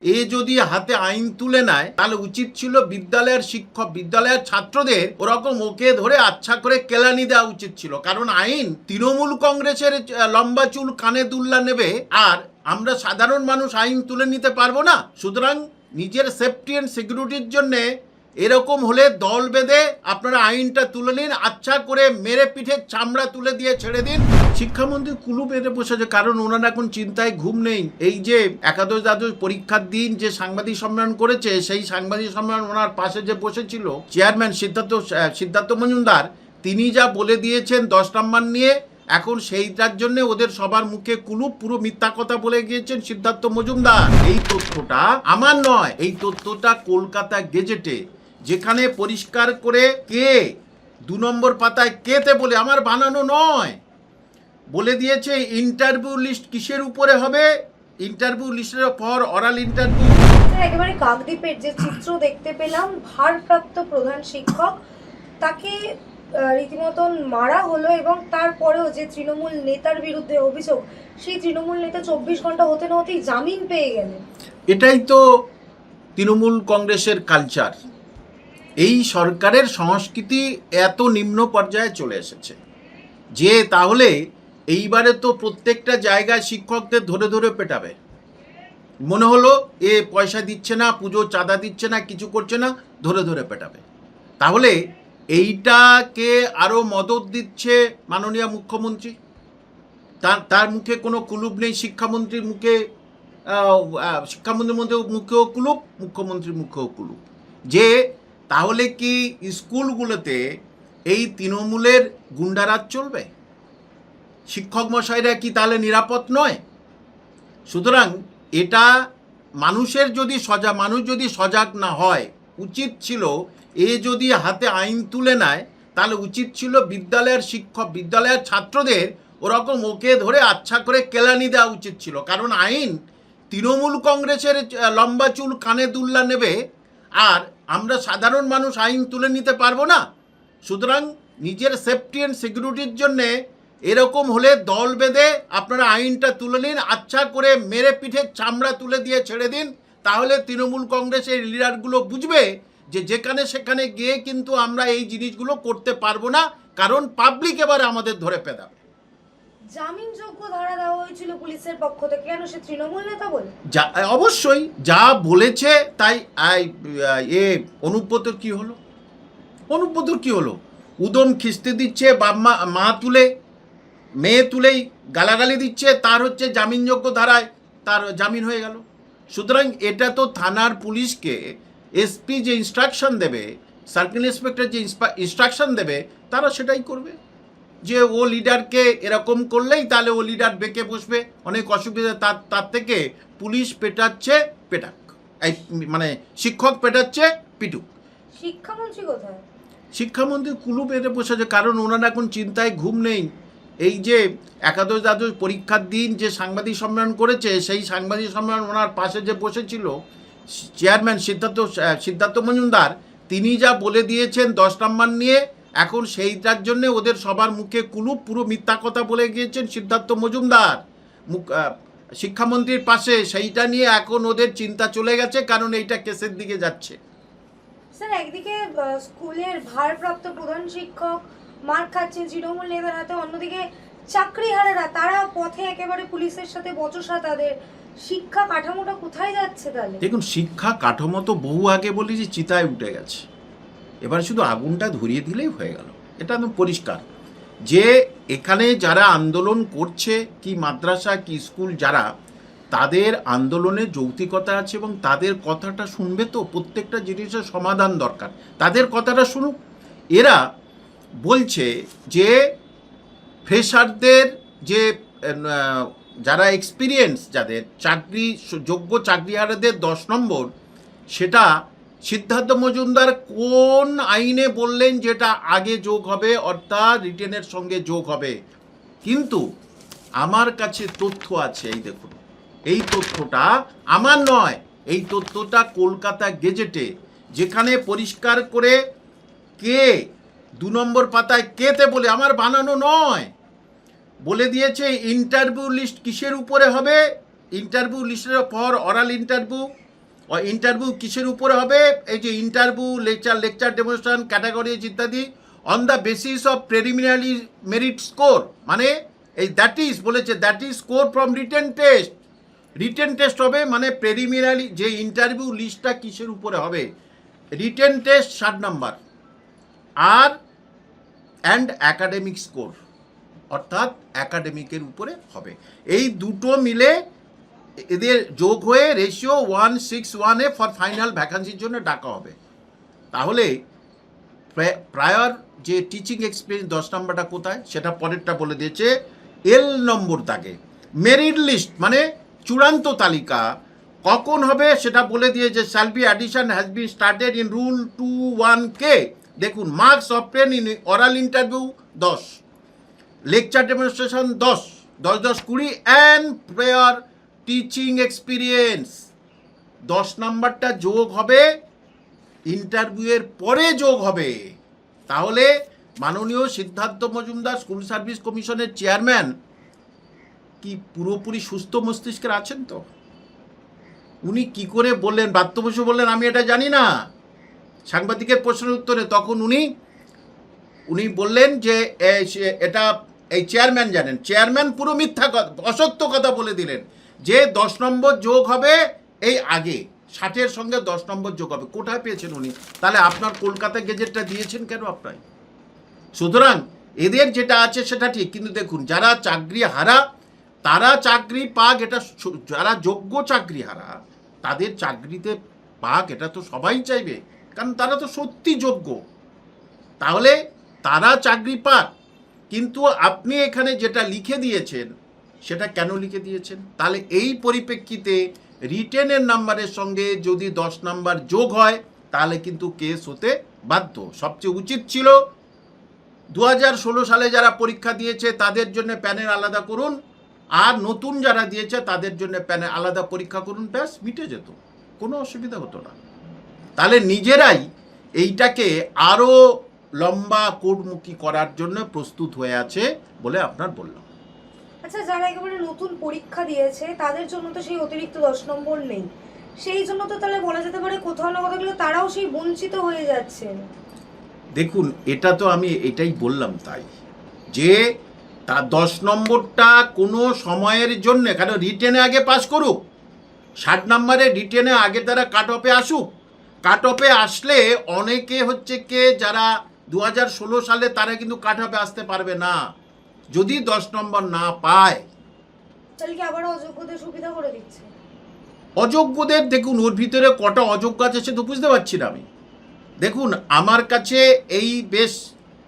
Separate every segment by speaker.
Speaker 1: এ যদি হাতে আইন তুলে নেয় তাহলে উচিত ছিল বিদ্যালয়ের শিক্ষক বিদ্যালয়ের ছাত্রদের ওরকম ওকে ধরে আচ্ছা করে কেলানি দেওয়া উচিত ছিল। কারণ আইন তৃণমূল কংগ্রেসের লম্বা চুল কানে দুল্লা নেবে, আর আমরা সাধারণ মানুষ আইন তুলে নিতে পারবো না। সুতরাং নিজের সেফটি অ্যান্ড সিকিউরিটির জন্যে এরকম হলে দল বেঁধে আপনারা আইনটা তুলে নিন, আচ্ছা করে মেরে পিঠে চামড়া তুলে দিয়ে ছেড়ে দিন। শিক্ষামন্ত্রী কুলু বেঁধে বসেছে, কারণ ওনার এখন চিন্তায় ঘুম নেই। এই যে একাদশ দ্বাদশ পরীক্ষার দিন যে সাংবাদিক সম্মেলন করেছে, সেই সাংবাদিক সম্মেলন ওনার পাশে যে বসেছিল চেয়ারম্যান সিদ্ধার্থ মজুমদার, তিনি যা বলে দিয়েছেন 10 নম্বর নিয়ে, এখন সেইটার জন্য ওদের সবার মুখে কুলুপ, পুরো মিথ্যা কথা বলে গিয়েছেন সিদ্ধার্থ মজুমদার। এই তথ্যটা আমার নয়, এই তথ্যটা কলকাতা গেজেটে, যেখানে পরিষ্কার করে কে 2 নম্বর পাতায় কেতে বলে, আমার বানানো নয়, বলে দিয়েছে ইন্টারভিউ লিস্ট কিসের উপরে হবে, ইন্টারভিউ লিস্টের পর অরাল ইন্টারভিউ।
Speaker 2: একেবারে কাকদ্বীপের যে চিত্র দেখতে পেলাম, ভারপ্রাপ্ত প্রধান শিক্ষক, তাকে রীতিমতন মারা হলো, এবং তারপরেও যে তৃণমূল নেতার বিরুদ্ধে অভিযোগ, সেই তৃণমূল নেতা 24 ঘন্টা হতে না হতেই জামিন পেয়ে গেলেন।
Speaker 1: এটাই তো তৃণমূল কংগ্রেসের কালচার। এই সরকারের সংস্কৃতি এত নিম্ন পর্যায়ে চলে এসেছে যে তাহলে এইবারে তো প্রত্যেকটা জায়গায় শিক্ষকদের ধরে ধরে পেটাবে। মনে হলো এ পয়সা দিচ্ছে না, পুজো চাঁদা দিচ্ছে না, কিছু করছে না, ধরে ধরে পেটাবে। তাহলে এইটাকে আরও মদত দিচ্ছে মাননীয় মুখ্যমন্ত্রী। তার মুখে কোনো কুলুপ নেই, শিক্ষামন্ত্রীর মুখে শিক্ষামন্ত্রীর মুখেও কুলুপ, মুখ্যমন্ত্রীর মুখেও কুলুপ। যে তাহলে কি স্কুলগুলোতে এই তৃণমূলের গুন্ডারাজ চলবে? শিক্ষক মশাইরা কি তাহলে নিরাপদ নয়? সুতরাং এটা মানুষ যদি সজাগ না হয়, উচিত ছিল এ যদি হাতে আইন তুলে নেয় তাহলে উচিত ছিল বিদ্যালয়ের ছাত্রদের ওরকম ওকে ধরে আচ্ছা করে কেলানি দেওয়া উচিত ছিল। কারণ আইন তৃণমূল কংগ্রেসের লম্বা চুল কানে দুল্লা নেবে, আর আমরা সাধারণ মানুষ আইন তুলে নিতে পারবো না। সুতরাং নিজের সেফটি অ্যান্ড সিকিউরিটির জন্যে এরকম হলে দল বেঁধে আপনারা আইনটা তুলে নিন, আচ্ছা করে মেরে পিঠে চামড়া তুলে দিয়ে ছেড়ে দিন। তাহলে তৃণমূল কংগ্রেসের লিডারগুলো বুঝবে যে যেখানে সেখানে গিয়ে কিন্তু আমরা এই জিনিসগুলো করতে পারবো না, কারণ পাবলিক এবার আমাদের ধরে পেদাবে।
Speaker 2: জামিনযোগ্য ধারা দেওয়া হয়েছিল পুলিশের পক্ষ থেকে, কেন? সে তৃণমূল নেতা বলে?
Speaker 1: অবশ্যই যা বলেছে তাই। অনুব্রতর কি হলো? উদম খিস্তি দিচ্ছে, মা তুলে মেয়ে তুলেই গালাগালি দিচ্ছে, তার হচ্ছে জামিনযোগ্য ধারায় তার জামিন হয়ে গেল। সুতরাং এটা তো থানার পুলিশকে এসপি যে ইনস্ট্রাকশন দেবে, সার্কেল ইন্সপেক্টর যে ইনস্ট্রাকশন দেবে, তারা সেটাই করবে। যে ও লিডারকে এরকম করলেই তাহলে ও লিডার বেঁকে বসবে, অনেক অসুবিধা। তার থেকে পুলিশ পেটাচ্ছে পেটাক, এই মানে শিক্ষক পেটাচ্ছে পিটুক।
Speaker 2: শিক্ষামন্ত্রী কোথায়?
Speaker 1: শিক্ষামন্ত্রী কুলু বেঁধে বসেছে, কারণ ওনার এখন চিন্তায় ঘুম নেই। এই যে একাদশ দ্বাদশ পরীক্ষার দিন যে সাংবাদিক সম্মেলন করেছে, সেই সাংবাদিক সম্মেলন ওনার পাশে যে বসেছিল চেয়ারম্যান সিদ্ধার্থ মজুমদার, তিনি যা বলে দিয়েছেন 10 নম্বর নিয়ে, এখন সেইটার জন্য ওদের সবার মুখে কুলুপ, পুরো মিথ্যা কথা বলে গিয়েছেন সিদ্ধার্থ মজুমদার শিক্ষামন্ত্রীর পাশে। সেইটা নিয়ে এখন ওদের চিন্তা চলে গেছে, কারণ এইটা কেসের দিকে যাচ্ছে।
Speaker 2: স্যার, একদিকে স্কুলের ভারপ্রাপ্ত প্রধান শিক্ষক মার খাচ্ছেন তৃণমূল নেতার হাতে, অন্যদিকে চাকরিহারারা তারা পথে একেবারে পুলিশের সাথে বচসা। তাদের শিক্ষা কাঠামোটা কোথায় যাচ্ছে তাহলে?
Speaker 1: দেখুন, শিক্ষা কাঠামো তো বহু আগে বলি যে চিতায় উঠে গেছে, এবার শুধু আগুনটা ধরিয়ে দিলেই হয়ে গেল। এটা একদম পরিষ্কার যে এখানে যারা আন্দোলন করছে, কি মাদ্রাসা কি স্কুল, যারা, তাদের আন্দোলনের যৌক্তিকতা আছে এবং তাদের কথাটা শুনবে। তো প্রত্যেকটা জিনিসের সমাধান দরকার, তাদের কথাটা শুনুক। এরা বলছে যে ফ্রেশারদের যে যারা এক্সপিরিয়েন্স, যাদের যোগ্য চাকরিহারাদের 10 নম্বর, সেটা সিদ্ধার্থ মজুমদার কোন আইনে বললেন যেটা আগে যোগ হবে, অর্থাৎ রিটেনের সঙ্গে যোগ হবে। কিন্তু আমার কাছে তথ্য আছে, এই দেখুন, এই তথ্যটা আমার নয়, এই তথ্যটা কলকাতা গেজেটে, যেখানে পরিষ্কার করে কে 2 নম্বর পাতায় কেতে বলে, আমার বানানো নয়, বলে দিয়েছে ইন্টারভিউ লিস্ট কিসের উপরে হবে, ইন্টারভিউ লিস্টের পর অরাল ইন্টারভিউ ইন্টারভিউ কিসের উপরে হবে? এই যে ইন্টারভিউ, লেকচার ডেমনস্ট্রেশন, ক্যাটাগরিজ ইত্যাদি on the basis of preliminary merit score, মানে এই দ্যাট ইজ বলেছে that is score from written test. Written test হবে মানে প্রিলিমিনারি যে ইন্টারভিউ লিস্টটা কিসের উপরে হবে? রিটেন টেস্ট 60 নাম্বার আর অ্যান্ড অ্যাকাডেমিক স্কোর, অর্থাৎ অ্যাকাডেমিকের উপরে হবে। এই দুটো মিলে এদের যোগ হয়ে রেশিও 1:6:1 ফর ফাইনাল ভ্যাকান্সির জন্য ডাকা হবে। তাহলে প্রায়র যে টিচিং এক্সপিরিয়েন্স 10 নম্বরটা কোথায় সেটা পরেরটা বলে দিয়েছে। এল নম্বর দাগে মেরিট লিস্ট মানে চূড়ান্ত তালিকা কখন হবে সেটা বলে দিয়েছে। Shall be addition has been started in rule 2(1)K। দেখুন, marks obtain in oral interview 10, lecture demonstration 10, 20 and prayer teaching experience 10 নাম্বারটা যোগ হবে, ইন্টারভিউয়ের পরে যোগ হবে। তাহলে মাননীয় সিদ্ধার্থ মজুমদার স্কুল সার্ভিস কমিশনের চেয়ারম্যান কি পুরোপুরি সুস্থ মস্তিষ্কের আছেন তো? উনি কি করে বললেন, ব্রাত্য বসু বললেন আমি এটা জানি না সাংবাদিকের প্রশ্নের উত্তরে, তখন উনি বললেন যে এটা এই চেয়ারম্যান জানেন। চেয়ারম্যান পুরো মিথ্যা কথা, অসত্য কথা বলে দিলেন যে 10 নম্বর যোগ হবে এই আগে, 60-এর সঙ্গে 10 নম্বর যোগ হবে। কোথায় পেয়েছেন উনি? তাহলে আপনার কলকাতা গেজেটটা দিয়েছেন কেন আপনার? সুতরাং এদের যেটা আছে সেটা ঠিক, কিন্তু দেখুন যারা চাকরি হারা তারা চাকরি পাক, এটা যারা যোগ্য চাকরি হারা তাদের চাকরিতে পাক, এটা তো সবাই চাইবে, কারণ তারা তো সত্যি যোগ্য। তাহলে তারা চাকরি পাক, কিন্তু আপনি এখানে যেটা লিখে দিয়েছেন সেটা কেন লিখে দিয়েছেন? তাহলে এই পরিপ্রেক্ষিতে রিটেনের নাম্বারের সঙ্গে যদি 10 নাম্বার যোগ হয় তাহলে কিন্তু কেস হতে বাধ্য। সবচেয়ে উচিত ছিল 2016 সালে যারা পরীক্ষা দিয়েছে তাদের জন্য প্যানেল আলাদা করুন, আর নতুন যারা দিয়েছে তাদের জন্য প্যানেল আলাদা পরীক্ষা করুন, ব্যাস মিটে যেত, কোনো অসুবিধা হতো না। তাহলে নিজেরাই এইটাকে আরও লম্বা কোর্টমুখী করার জন্য প্রস্তুত হয়ে আছে বলে আপনার বললাম।
Speaker 2: আচ্ছা, যারা একেবারে নতুন পরীক্ষা দিয়েছে তাদের জন্য তো সেই অতিরিক্ত 10 নম্বর নেই, সেই জন্য তো তাহলে বলা যেতে পারে কোথাও না কোথাও গেলে তারাও সেই বঞ্চিত হয়ে যাচ্ছেন।
Speaker 1: দেখুন, এটা তো আমি এটাই বললাম, তাই যে তা 10 নম্বরটা কোনো সময়ের জন্য, কারণ রিটেনে আগে পাস করুক, 60 নম্বরে রিটেনে আগে তারা কাট অফে আসুক। কাট অফে আসলে অনেকে হচ্ছে কে যারা 2016 সালে তারা কিন্তু কাট অফে আসতে পারবে না যদি 10 নম্বর না পায়।
Speaker 2: তাহলে কি আবার অযোগ্যদের সুবিধা করে দিচ্ছে?
Speaker 1: অযোগ্যদের দেখুন, ওর ভিতরে কটা অযোগ্য আছে সে তো বুঝতে পারছি না আমি। দেখুন, আমার কাছে এই বেশ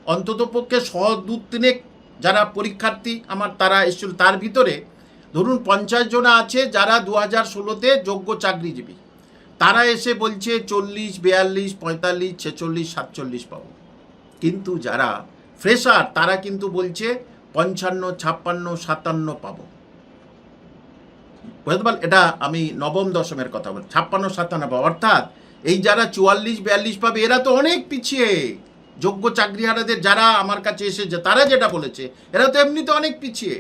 Speaker 1: অন্ততপক্ষে 100-2-3 যারা পরীক্ষার্থী আমার তারা এসেছিল, তার ভিতরে ধরুন 50 জন আছে যারা 2016-তে যোগ্য চাকরিজীবী, তারা এসে বলছে 40, 42, 45, 46, 47 পাবো। কিন্তু যারা ফ্রেশার তারা কিন্তু বলছে 55, 56, 57 পাবো। বুঝতে পারলেন? এটা আমি নবম দশমের কথা বলি, 56, 57 পাবো। অর্থাৎ এই যারা 44, 42 পাবে এরা তো অনেক পিছিয়ে। যোগ্য চাকরিহারাদের যারা আমার কাছে এসেছে তারা যেটা বলেছে, এরা তো এমনিতে অনেক পিছিয়ে।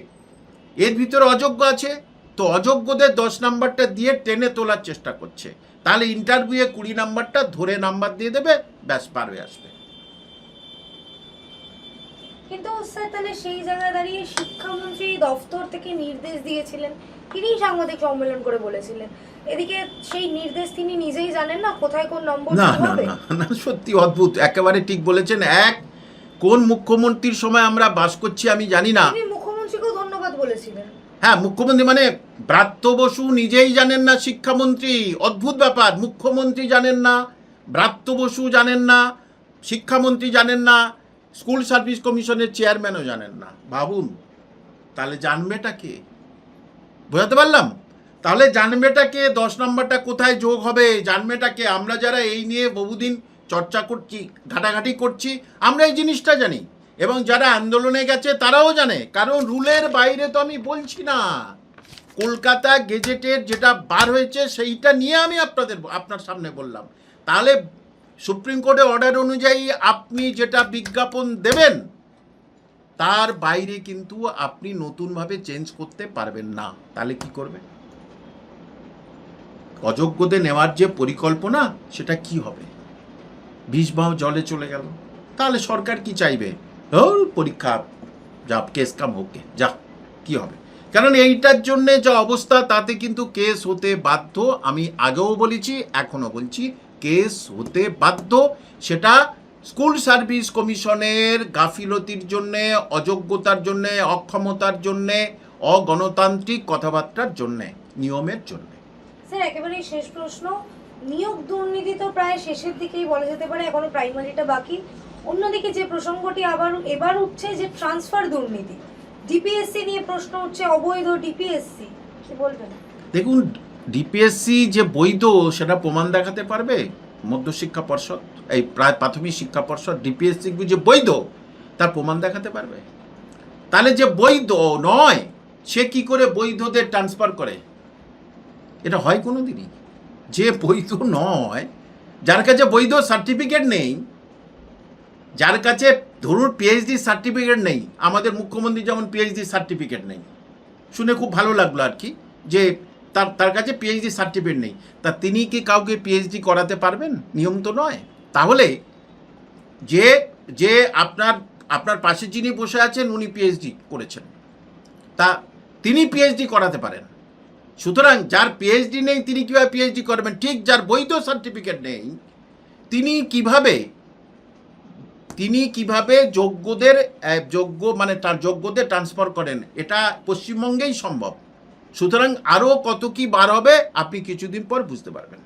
Speaker 1: এর ভিতরে অযোগ্য আছে, তো অযোগ্যদের 10 নাম্বারটা দিয়ে টেনে তোলার চেষ্টা করছে। তাহলে ইন্টারভিউয়ে 20 নাম্বারটা ধরে নাম্বার দিয়ে দেবে, ব্যাস পার হয়ে আসবে।
Speaker 2: কিন্তু স্যার তাহলে সেই জায়গায় দাঁড়িয়ে শিক্ষামন্ত্রী দফতর থেকে নির্দেশ দিয়েছিলেন, তিনি সাংবাদিক সম্মেলন করে বলেছিলেন, এদিকে সেই নির্দেশ তিনি নিজেই জানেন না কোথায় কোন নম্বর হবে।
Speaker 1: না, সত্যি অদ্ভুত, একেবারে ঠিক বলেছেন। কোন মুখ্যমন্ত্রীর সময় আমরা বাস করছি আমি জানি না।
Speaker 2: তিনি মুখ্যমন্ত্রীকেও ধন্যবাদ বলেছিলেন।
Speaker 1: হ্যাঁ, মুখ্যমন্ত্রী মানে ব্রাত্য বসু নিজেই জানেন না শিক্ষামন্ত্রী, অদ্ভুত ব্যাপার। মুখ্যমন্ত্রী জানেন না, ব্রাত্য বসু জানেন না, শিক্ষামন্ত্রী জানেন না, স্কুল সার্ভিস কমিশনের চেয়ারম্যানও জানেন না। ভাবুন, তাহলে জানবেটা কে? বোঝাতে পারলাম? তাহলে জানবেটাকে 10 নম্বরটা কোথায় যোগ হবে, জানবেটাকে আমরা যারা এই নিয়ে বহুদিন চর্চা করছি, ঘাটাঘাটি করছি, আমরা এই জিনিসটা জানি, এবং যারা আন্দোলনে গেছে তারাও জানে। কারণ রুলের বাইরে তো আমি বলছি না, কলকাতা গেজেটের যেটা বার হয়েছে সেইটা নিয়ে আমি আপনার সামনে বললাম। তাহলে সুপ্রিম কোর্টের অর্ডার অনুযায়ী আপনি যেটা বিজ্ঞাপন দেবেন তার বাইরে কিন্তু আপনি নতুনভাবে চেঞ্জ করতে পারবেন না। তাহলে কি করবেন? অযোগ্যদের নেওয়ার যে পরিকল্পনা সেটা কি হবে? বিষ বাও জলে চলে গেল। তাহলে সরকার কি চাইবে? পরীক্ষা যা কেস কাম হোক, যা কি হবে? কারণ এইটার জন্যে যা অবস্থা তাতে কিন্তু কেস হতে বাধ্য। আমি আগেও বলেছি, এখনও বলছি, কেস হতে বাধ্য। সেটা স্কুল সার্ভিস কমিশনের গাফিলতির জন্যে, অযোগ্যতার জন্যে, অক্ষমতার জন্যে, অগণতান্ত্রিক কথাবার্তার জন্যে, নিয়মের জন্যে।
Speaker 2: স্যার একেবারে শেষ প্রশ্ন, নিয়োগ দুর্নীতি তো প্রায় শেষের দিকেই বলা যেতে পারে, এখনো প্রাইমারিটা বাকি। অন্যদিকে যে প্রসঙ্গটি এবার উঠছে যে ট্রান্সফার দুর্নীতি, ডিপিএসসি নিয়ে প্রশ্ন উঠছে, অবৈধ ডিপিএসসি, কি বলবেন?
Speaker 1: দেখুন, ডিপিএসসি যে বৈধ সেটা প্রমাণ দেখাতে পারবে মধ্যশিক্ষা পর্ষদ, এই প্রাথমিক শিক্ষা পর্ষদ। ডিপিএসসি যে বৈধ তার প্রমাণ দেখাতে পারবে? তাহলে যে বৈধ নয় সে কি করে বৈধদের ট্রান্সফার করে? এটা হয় কোনো দিনই? যে বৈধ নয়, যার কাছে বৈধ সার্টিফিকেট নেই, যার কাছে ধরুন পিএইচডি সার্টিফিকেট নেই, আমাদের মুখ্যমন্ত্রী যেমন পিএইচডি সার্টিফিকেট নেই, শুনে খুব ভালো লাগলো আর কি, যে তার কাছে পিএইচডি সার্টিফিকেট নেই, তা তিনি কি কাউকে পিএইচডি করাতে পারবেন? নিয়ম তো নয়। তাহলে যে যে আপনার পাশে যিনি বসে আছেন উনি পিএইচডি করেছেন, তা তিনি পিএইচডি করাতে পারেন। সুতরাং যার পিএইচডি নেই তিনি কীভাবে পিএইচডি করবেন? ঠিক যার বৈধ সার্টিফিকেট নেই তিনি কিভাবে যোগ্যদের ট্রান্সফার করেন? এটা পশ্চিমবঙ্গেই সম্ভব। সুতরাং আরও কত কি বার হবে আপনি কিছুদিন পর বুঝতে পারবেন।